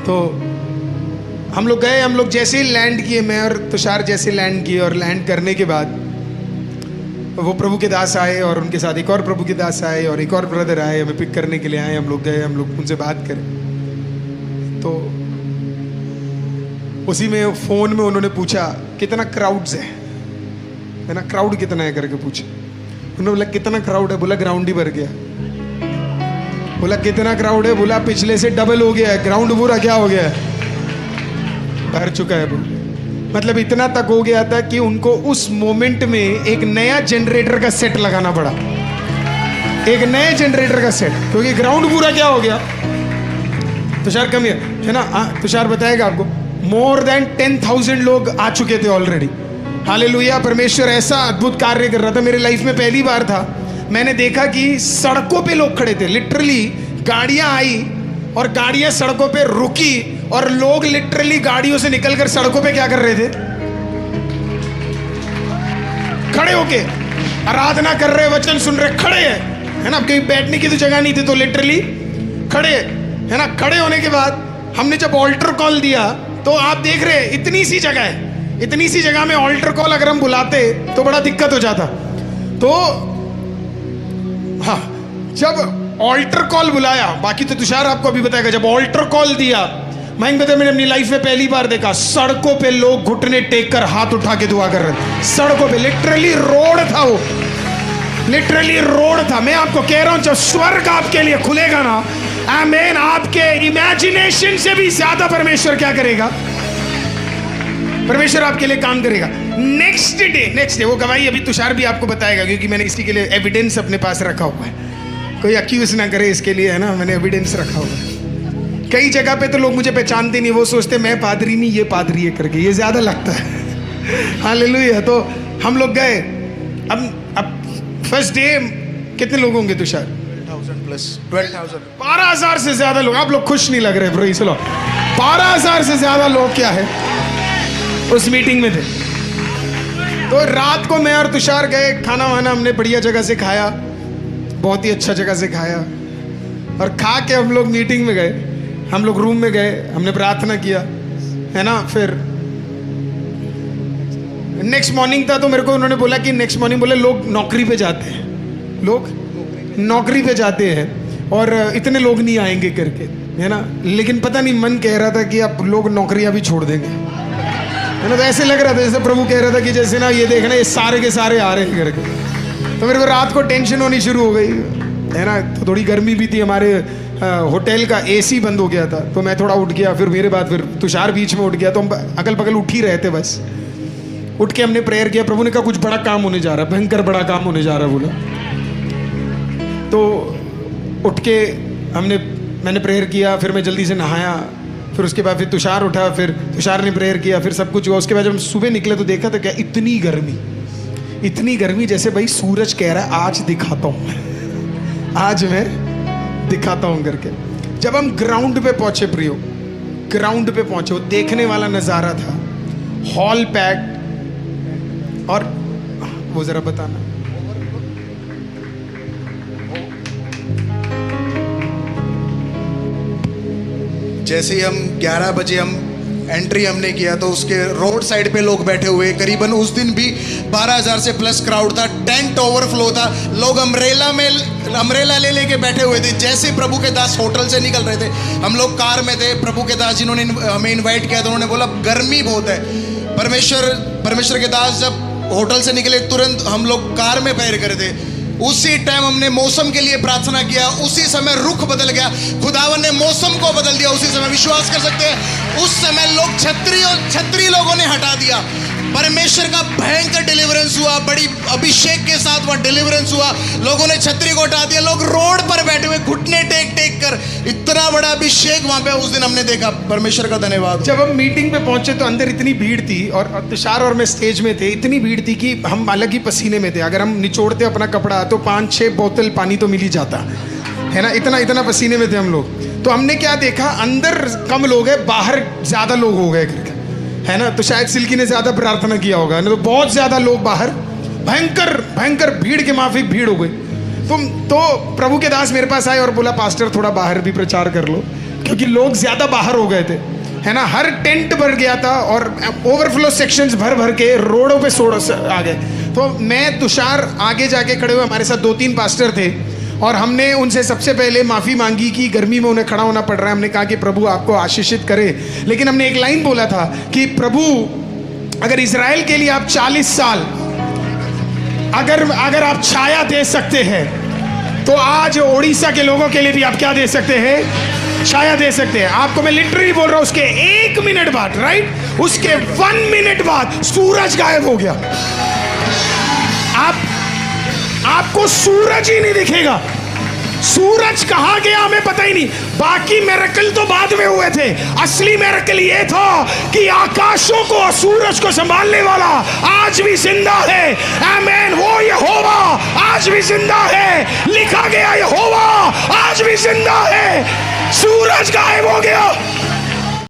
तो हम लोग गए, हम लोग जैसे ही लैंड किए, मैं और तुषार जैसे लैंड किए, और लैंड करने के बाद वो प्रभु के दास आए और उनके साथ एक और प्रभु के दास आए और एक और ब्रदर आए, हमें पिक करने के लिए आए। हम लोग गए, हम लोग उनसे बात करें, तो उसी में फ़ोन में उन्होंने पूछा कितना क्राउड्स है ना, क्राउड कितना है करके पूछा। उन्होंने बोला कितना क्राउड है, बोला ग्राउंड ही भर गया। बोला कितना क्राउड है, बोला पिछले से डबल हो गया है, ग्राउंड पूरा क्या हो गया है, भर चुका है। बोले मतलब इतना तक हो गया था कि उनको उस मोमेंट में एक नया जनरेटर का सेट लगाना पड़ा, एक नए जनरेटर का सेट, क्योंकि ग्राउंड पूरा क्या हो गया। तुषार कम है ना, तुषार बताएगा आपको, मोर देन 10,000 लोग आ चुके थे ऑलरेडी। हालेलुया, परमेश्वर ऐसा अद्भुत कार्य कर रहा था। मेरे लाइफ में पहली बार था, मैंने देखा कि सड़कों पे लोग खड़े थे, लिटरली गाड़ियां आई और गाड़ियां सड़कों पे रुकी और लोग लिटरली गाड़ियों से निकलकर सड़कों पे क्या कर रहे थे, खड़े होके आराधना कर रहे, वचन सुन रहे, खड़े है ना। कहीं बैठने की तो जगह नहीं थी, तो लिटरली खड़े है ना। खड़े होने के बाद हमने जब ऑल्टर कॉल दिया, तो आप देख रहे इतनी सी जगह है, इतनी सी जगह में ऑल्टर कॉल अगर हम बुलाते तो बड़ा दिक्कत हो जाता। तो हाँ, जब ऑल्टर कॉल बुलाया, बाकी तो तुषार आपको अभी बताएगा, जब ऑल्टर कॉल दिया, मैं बता, मैंने अपनी लाइफ में पहली बार देखा सड़कों पे लोग घुटने टेक कर हाथ उठा के दुआ कर रहे थे। सड़कों पे लिटरली रोड था, वो लिटरली रोड था। मैं आपको कह रहा हूं, जब स्वर्ग आपके लिए खुलेगा ना, आमीन, आपके इमेजिनेशन से भी ज्यादा परमेश्वर क्या करेगा, परमेश्वर आपके लिए काम करेगा। नेक्स्ट डे वो गवाही अभी तुषार भी आपको बताएगा, क्योंकि मैंने इसके लिए एविडेंस अपने पास रखा हुआ है, कोई अक्यूज ना करे इसके लिए, है ना, मैंने एविडेंस रखा हुआ है। कई जगह पे तो लोग मुझे पहचानते नहीं, वो सोचते मैं पादरी नहीं, ये पादरी है करके, ये ज्यादा लगता है। हालेलुया। तो हम लोग गए, अब फर्स्ट डे कितने लोग होंगे तुषार, 12,000 प्लस 12,000, 12,000 से ज्यादा लोग। आप लोग खुश नहीं लग रहे ब्रो, चलो 12,000 से ज्यादा लोग क्या है उस मीटिंग में थे। तो रात को मैं और तुषार गए, खाना वाना हमने बढ़िया जगह से खाया, बहुत ही अच्छा जगह से खाया, और खा के हम लोग मीटिंग में गए, हम लोग रूम में गए, हमने प्रार्थना किया, है ना। फिर नेक्स्ट मॉर्निंग था, तो मेरे को उन्होंने बोला कि नेक्स्ट मॉर्निंग, बोले लोग नौकरी पे जाते हैं, लोग नौकरी पे जाते हैं और इतने लोग नहीं आएंगे करके, है ना। लेकिन पता नहीं मन कह रहा था कि अब लोग नौकरियां भी छोड़ देंगे, है ना। तो ऐसे लग रहा था जैसे प्रभु कह रहा था कि जैसे ना ये देखना, ये सारे के सारे आ रहे हैं करके। तो मेरे को रात को टेंशन होनी शुरू हो गई, है ना। तो थोड़ी गर्मी भी थी, हमारे होटल का एसी बंद हो गया था, तो मैं थोड़ा उठ गया, फिर मेरे बाद फिर तुषार बीच में उठ गया, तो हम अगल बगल उठ ही रहे थे बस। उठ के हमने प्रेयर किया, प्रभु ने कहा कुछ बड़ा काम होने जा रहा है, भयंकर बड़ा काम होने जा रहा है बोला। तो उठ के मैंने प्रेयर किया, फिर मैं जल्दी से नहाया, फिर उसके बाद फिर तुषार उठा, फिर तुषार ने प्रेयर किया, फिर सब कुछ हुआ। उसके बाद जब हम सुबह निकले तो देखा तो क्या, इतनी गर्मी जैसे भाई सूरज कह रहा है आज दिखाता हूँ मैं, आज मैं दिखाता हूँ करके। जब हम ग्राउंड पे पहुंचे प्रियो, ग्राउंड पे पहुंचे, वो देखने वाला नजारा था, हॉल पैक्ड। और वो जरा बताना, जैसे ही हम 11 बजे हम एंट्री हमने किया, तो उसके रोड साइड पे लोग बैठे हुए, करीबन उस दिन भी 12,000 से प्लस क्राउड था, टेंट ओवरफ्लो था, लोग अम्ब्रेला ले लेके बैठे हुए थे। जैसे प्रभु के दास होटल से निकल रहे थे, हम लोग कार में थे, प्रभु के दास जिन्होंने हमें इनवाइट किया था, उन्होंने बोला गर्मी बहुत है। परमेश्वर के दास जब होटल से निकले, तुरंत हम लोग कार में पैर करे थे। उसी टाइम हमने मौसम के लिए प्रार्थना किया, उसी समय रुख बदल गया, खुदावन ने मौसम को बदल दिया उसी समय। विश्वास कर सकते हैं, उस समय लोग छतरी लोगों ने हटा दिया। परमेश्वर का भयंकर डिलीवरेंस हुआ, बड़ी अभिषेक के साथ वहाँ डिलीवरेंस हुआ, लोगों ने छतरी को हटा दिया, लोग रोड पर बैठे हुए घुटने टेक कर, इतना बड़ा अभिषेक वहाँ पे उस दिन हमने देखा। परमेश्वर का धन्यवाद। जब हम मीटिंग पे पहुंचे तो अंदर इतनी भीड़ थी, और तुषार और मैं स्टेज में थे, इतनी भीड़ थी कि हम अलग ही पसीने में थे। अगर हम निचोड़ते अपना कपड़ा तो 5-6 बोतल पानी तो मिल ही जाता, है ना, इतना पसीने में थे हम लोग। तो हमने क्या देखा, अंदर कम लोग हैं, बाहर ज्यादा लोग हो गए करके, है ना। तो शायद सिल्की ने ज्यादा प्रार्थना किया होगा, नहीं तो बहुत ज्यादा लोग बाहर, भयंकर भीड़ के माफिक भीड़ हो गई। तो प्रभु के दास मेरे पास आए और बोला पास्टर थोड़ा बाहर भी प्रचार कर लो, क्योंकि लोग ज्यादा बाहर हो गए थे, है ना, हर टेंट भर गया था और ओवरफ्लो सेक्शंस भर भर के रोडों पे आ गए। तो मैं तुषार आगे जाके खड़े हुए, हमारे साथ 2-3 पास्टर थे और हमने उनसे सबसे पहले माफ़ी मांगी कि गर्मी में उन्हें खड़ा होना पड़ रहा है। हमने कहा कि प्रभु आपको आशीषित करे, लेकिन हमने एक लाइन बोला था कि प्रभु अगर इजराइल के लिए आप 40 साल अगर आप छाया दे सकते हैं, तो आज उड़ीसा के लोगों के लिए भी आप क्या दे सकते हैं? छाया दे सकते हैं। आपको मैं लिटरली बोल रहा हूं, उसके 1 मिनट बाद, राइट, उसके 1 मिनट बाद सूरज गायब हो गया। आपको सूरज ही नहीं दिखेगा। सूरज कहां गया हमें पता ही नहीं। बाकी मिरेकल तो बाद में हुए थे, असली मिरेकल ये था कि आकाशों को और सूरज को संभालने वाला आज भी जिंदा है। आमीन। वो यहोवा आज भी जिंदा है। लिखा गया यहोवा आज भी जिंदा है। सूरज गायब हो गया,